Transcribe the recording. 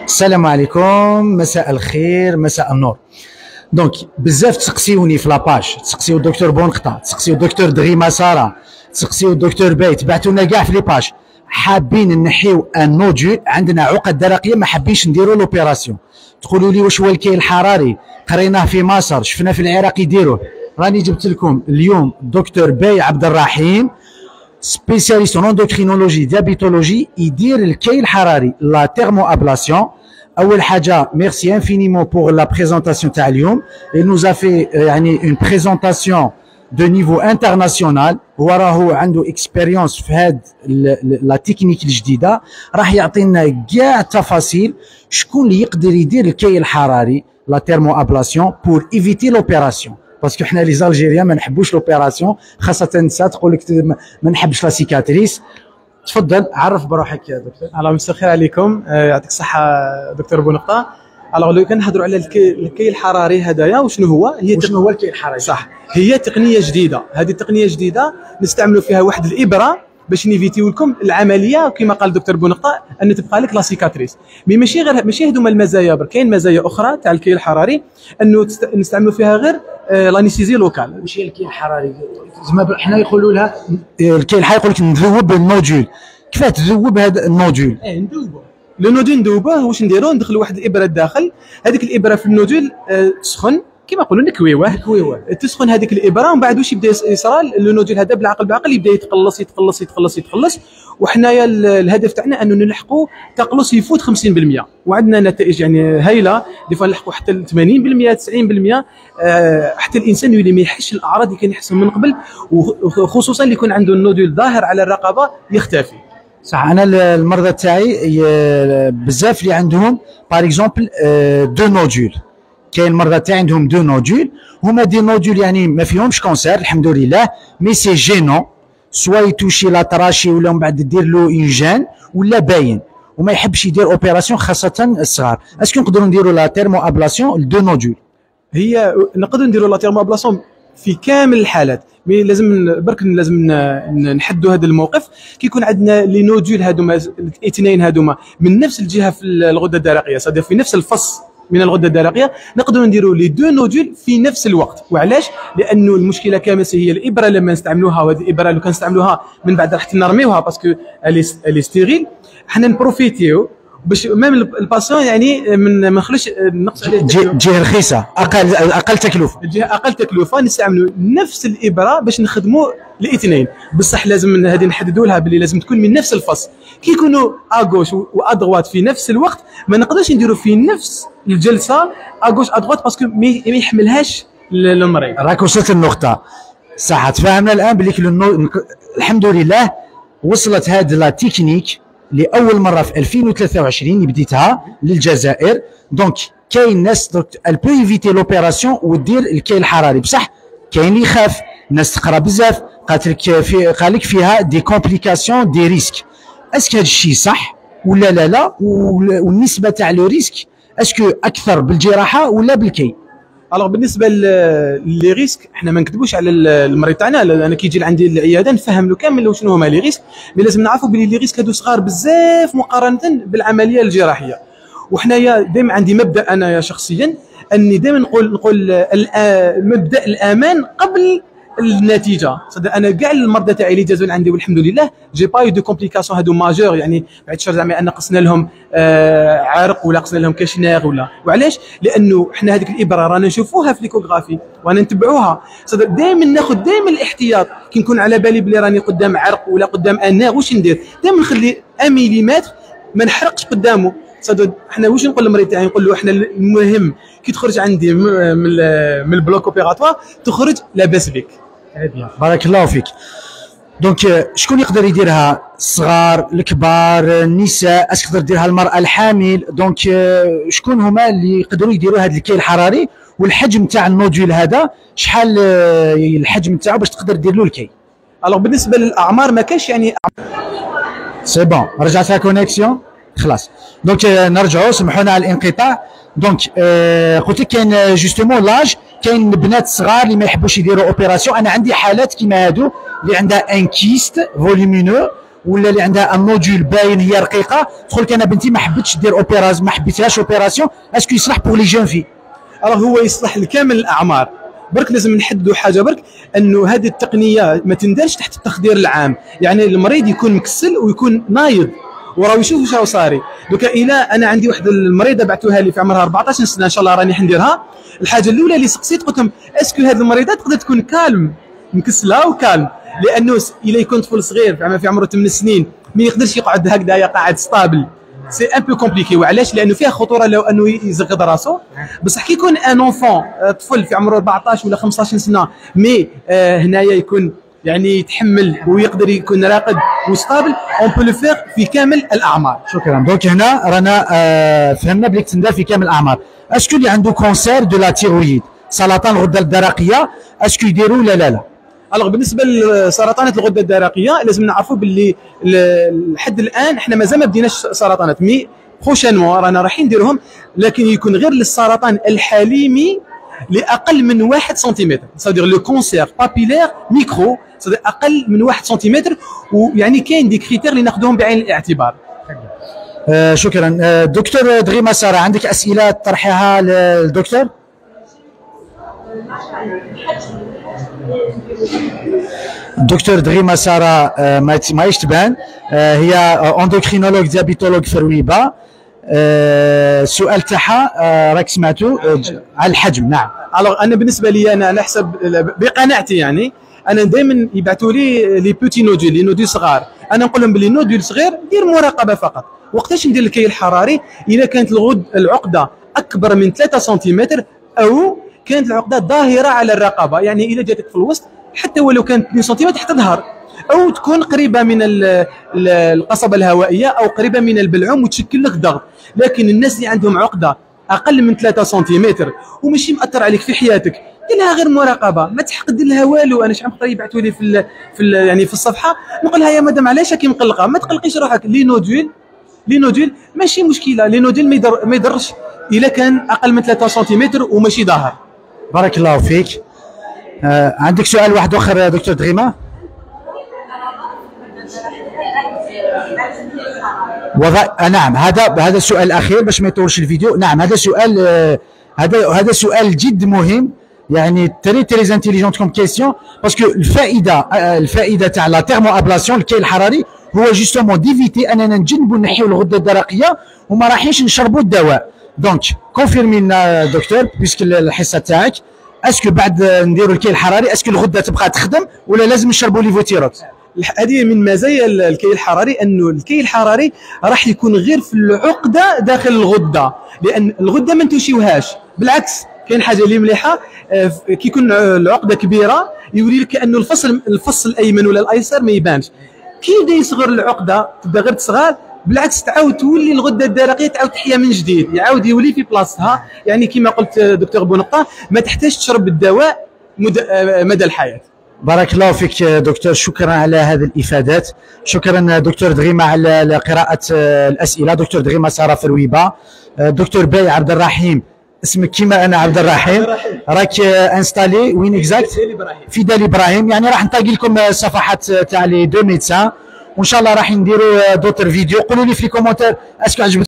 السلام عليكم، مساء الخير، مساء النور. دونك بزاف تسقسيوني في لاباج، تسقسيو الدكتور بونقطه، تسقسيو الدكتور دغيما ساره، تسقسيو الدكتور بيت، بعثونا كاع في لي باج حابين نحيو ان نوديول، عندنا عقد درقيه ما حابينش نديروا لوبيراسيون. تقولوا لي واش هو الكي الحراري؟ قريناه في مصر، شفنا في العراق يديروه. راني جبت لكم اليوم الدكتور باي عبد الرحيم، spécialiste en endocrinologie diabétologie يدير الكي الحراري لا تيرمو ابلاسيون. اول حاجه ميرسي انفينيمون بور لا بريزونطاسيون تاع اليوم. il nous a fait يعني une présentation de niveau international. هو راهو عنده اكسبيريونس في هاد لا تكنيك الجديده، راح يعطينا كاع التفاصيل شكون اللي يقدر يدير الكي الحراري لا تيرمو ابلاسيون بور ايفيتي لوبيراسيون. باسكو حنا لي زالجيريان ما نحبوش لوبيراسيون، خاصه النساء تقول لك ما نحبش لا سيكاتريس. تفضل عرف بروحك يا دكتور. الله مساء الخير عليكم، يعطيك الصحه دكتور بونقطه. الوغ لو كنهضروا على الكي الحراري هدايا وشنو هو؟ شنو هو الكي الحراري؟ صح، هي تقنيه جديده. هذه التقنيه جديده نستعملوا فيها واحد الابره باش نيفيتيو لكم العمليه، كما قال الدكتور بونقطه ان تبقى لك لا سيكاتريس. مي ماشي هذوما المزايا برك، كاين مزايا اخرى تاع الكي الحراري انه نستعملوا فيها غير لانيستيزي لوكال. واش هي الكي الحراري؟ زعما حنا يقولوا لها الكي الحراري، يقول لك نذوب النوديول. كيفاه تذوب هذا النوديول؟ ندوبو لو نوديول، ندوبوه. واش نديرو؟ ندخلوا واحد الابره الداخل، هذيك الابره في النوديول تسخن كما نقولوا نكويوه تسخن هذيك الابره، ومن بعد واش يبدا يصرى لو نوديول هذا بالعقل يبدا يتقلص يتقلص يتقلص يتقلص. وحنايا الهدف تاعنا انه نلحقوا تقلص يفوت 50%، وعندنا نتائج يعني هايله. دي فوا نلحقوا حتى 80% 90%، حتى الانسان يولي ما يحسش الاعراض اللي كان يحسهم من قبل، وخصوصا اللي يكون عنده النوديول ظاهر على الرقبه يختفي. صح، انا المرضى تاعي بزاف اللي عندهم باغ اكزومبل دو نوديول. كاين مرضى تاعي عندهم دو نوديول، هما دي نوديول يعني ما فيهمش كونسير الحمد لله، مي سي جينون سوا يتوشي لا تراشي ولا من بعد دير له اون جين ولا باين، وما يحبش يدير اوبيراسيون خاصه الصغار. اسكو نقدروا نديروا لا تيرمو ابلاسيون دو نوديول؟ هي نقدروا نديروا لا تيرمو ابلاسيون في كامل الحالات، مي لازم برك لازم نحدوا هذا الموقف. كي يكون عندنا لي نوديول هذوما الاثنين هذوما من نفس الجهه في الغده الدرقيه، صدق في نفس الفص من الغده الدرقيه، نقدروا نديروا لي دو نوديول في نفس الوقت. وعلاش؟ لانه المشكله كامل هي الابره لما نستعملوها، وهذه الابره لو كنستعملوها من بعد راح نرميوها باسكو الي ستيريل. حنا نبروفيتيو باش ميم الباسيون يعني ما نخلوش نقص عليه جهه رخيصه، اقل تكلفه، جهه اقل تكلفه. نستعملوا نفس الابره باش نخدموا الاثنين. بصح لازم هذه نحددوا لها باللي لازم تكون من نفس الفص. كي يكونوا اغوش وادغوات في نفس الوقت ما نقدرش نديروا في نفس الجلسه اغوش ادغوات باسكو ما يحملهاش المريض. راك وصلت النقطه صح. تفاهمنا الان بلي الحمد لله وصلت هذه لا تكنيك لاول مره في 2023 بديتها للجزائر. دونك كاين ناس البو ايفيتي لوبيراسيون ودير الكي الحراري، بصح كاين اللي يخاف. الناس تقرا بزاف قالت لك قال لك فيها دي كومبليكاسيون دي ريسك. اسكو هذا الشيء صح ولا لا؟ والنسبه تاع لو ريسك اسكو اكثر بالجراحه ولا بالكي؟ الوغ بالنسبه لي ريسك احنا ما نكذبوش على المريض تاعنا. انا كي يجي لعندي العياده نفهم له كامل شنو هما لي ريسك، مي لازم نعرفوا بلي لي ريسك هادو صغار بزاف مقارنه بالعمليه الجراحيه. وحنايا دائما عندي مبدا انا شخصيا اني دائما نقول مبدا الامان قبل النتيجه. صدق انا كاع المرضى تاعي اللي جازوا عندي والحمد لله جي با دو كومبليكاسيون هادو ماجور، يعني بعد الشر زعما ان قصنا لهم عرق ولا قصنا لهم كاشنير ولا. وعلاش؟ لانه حنا هذيك الابره رانا نشوفوها في ليكوغرافي وانا نتبعوها. صدق دائما ناخذ دائما الاحتياط. كي نكون على بالي بلي راني قدام عرق ولا قدام انار واش ندير؟ دائما نخلي 1 مليمتر ما نحرقش قدامه. صدق احنا واش نقول للمريض تاعي؟ نقول له احنا المهم كي تخرج عندي من البلوك اوبيراتوار تخرج لاباس بك. بارك الله فيك. دونك شكون يقدر يديرها؟ الصغار، الكبار، النساء، اش تقدر ديرها المراه الحامل؟ دونك شكون هما اللي يقدروا يديروا هذا الكي الحراري؟ والحجم تاع النوديول هذا شحال الحجم تاعو باش تقدر دير له الكي؟ الوغ بالنسبه للاعمار ما كانش يعني سي بون. رجعت لا كونيكسيون خلاص. دونك نرجعوا، سمحونا على الانقطاع. دونك قلت لك كاين جوستومون لاج، كاين بنات صغار اللي ما يحبوش يديروا اوبيراسيون. انا عندي حالات كيما هادو اللي عندها ان كيست فوليمينو ولا اللي عندها ان نودول باين هي رقيقه تقول لك انا بنتي ما حبتش دير اوبيراسيون، ما حبيتهاش اوبيراسيون، اسكو يصلح بور لي جون في؟ الوغ هو يصلح لكامل الاعمار. برك لازم نحددوا حاجه برك، انه هذه التقنيه ما تندرش تحت التخدير العام، يعني المريض يكون مكسل ويكون نايض وراه يشوف واش راه صاري. دوكا الى انا عندي واحد المريضه بعثوها لي في عمرها 14 سنه، ان شاء الله راني حنديرها. الحاجه الاولى اللي سقسيت قلت لهم اسكو هذه المريضه تقدر تكون كالم، مكسله وكالم، لانه الى يكون طفل صغير في عمره 8 سنين ما يقدرش يقعد هكذا قاعد ستابل، سي ان بو كومبليكي. وعلاش؟ لانه فيها خطوره لو انه يزغد راسه. بصح كي يكون ان اونفون طفل في عمره 14 ولا 15 سنه مي هنايا يكون يعني يتحمل ويقدر يكون راقد وستابل، اون بو لو فيغ في كامل الاعمار. شكرا. دونك هنا رانا فهمنا بلي تندار في كامل الاعمار. اسكو اللي عنده كونسير دو لا تيرويد، سرطان الغده الدرقيه، اسكو يديروا ولا لا؟ الوغ بالنسبه لسرطانات الغده الدرقيه لازم نعرفوا باللي لحد الان احنا مازال ما بديناش سرطانات، مي بروشينمون رانا رايحين نديروهم، لكن يكون غير للسرطان الحليمي لاقل من 1 سنتيمتر، صدير لو كونسير بابيلير ميكرو، صدير اقل من 1 سنتيمتر، ويعني كاين دي كريتير اللي ناخذوهم بعين الاعتبار. شكرا. دكتور دغيما ساره، عندك اسئله تطرحيها للدكتور؟ دكتور دغيما ساره ما يشتبان، هي اندوكرينولوج ديابيتولوج في رويبه. السؤال تاعها راك سمعتو على الحجم. نعم. الوغ انا بالنسبه لي انا نحسب بقناعتي، يعني انا دائما يبعثوا لي بوتي نودول، لي نودول صغار، انا نقول لهم بلي نودول صغير دير مراقبه فقط. وقتاش ندير الكي الحراري؟ اذا كانت العقده اكبر من 3 سنتيمتر او كانت العقده ظاهره على الرقبه، يعني اذا جاتك في الوسط حتى ولو كانت 2 سنتيمتر تظهر، او تكون قريبه من القصبه الهوائيه او قريبه من البلعوم وتشكل لك ضغط. لكن الناس اللي عندهم عقده اقل من 3 سنتيمتر وماشي مأثر عليك في حياتك، دير لها غير مراقبه، ما تحق دير لها والو. انا شحال من خطره يبعثوا لي يعني في الصفحه نقول لها يا مدام علاش راكي مقلقه؟ ما تقلقيش روحك، لي نودول ماشي مشكله، لي نودول ما يضرش الا كان اقل من 3 سنتيمتر وماشي ظاهر. بارك الله فيك. عندك سؤال واحد اخر دكتور دغيما؟ نعم، هذا السؤال الاخير باش ما يطولش الفيديو. نعم، هذا سؤال هذا سؤال جد مهم، يعني تري انتيليجونت كوم كيسيون، باسكو الفائده تاع لا تيرمو ابلاسيون الكي الحراري هو جوستومون ديفيتي اننا نجنبوا نحيو الغده الدرقيه وما رايحينش نشربوا الدواء. دونك كونفيرمي لنا دكتور بيسك الحصه تاعك، اسكو بعد نديروا الكي الحراري اسكو الغده تبقى تخدم ولا لازم نشربوا ليفوتيروكس؟ هذه من مزايا الكي الحراري، انه الكي الحراري راح يكون غير في العقده داخل الغده، لان الغده ما نتوشيوهاش، بالعكس كاين حاجه اللي مليحه كي يكون العقده كبيره يولي لك كانه الفص الايمن ولا الايسر ما يبانش. كي يبدا يصغر العقده تبدا غير تصغر، بالعكس تعاود تولي الغده الدرقيه تعاود تحيا من جديد، يعاود يولي في بلاصتها. يعني كما قلت دكتور بونقطه ما تحتاج تشرب الدواء مدى الحياه. بارك الله فيك دكتور، شكرا على هذه الافادات. شكرا دكتور دغيما على قراءه الاسئله. دكتور دغيما ساره في رويبه. دكتور باي عبد الرحيم، اسمك كيما انا عبد الرحيم، راك انستالي وين اكزاكت؟ في دال ابراهيم. يعني راح نطاقي لكم الصفحات تاع لي دو ميدسان، وان شاء الله راح نديروا دوتر فيديو. قولوا لي في الكومنتير اسكو عجبتكم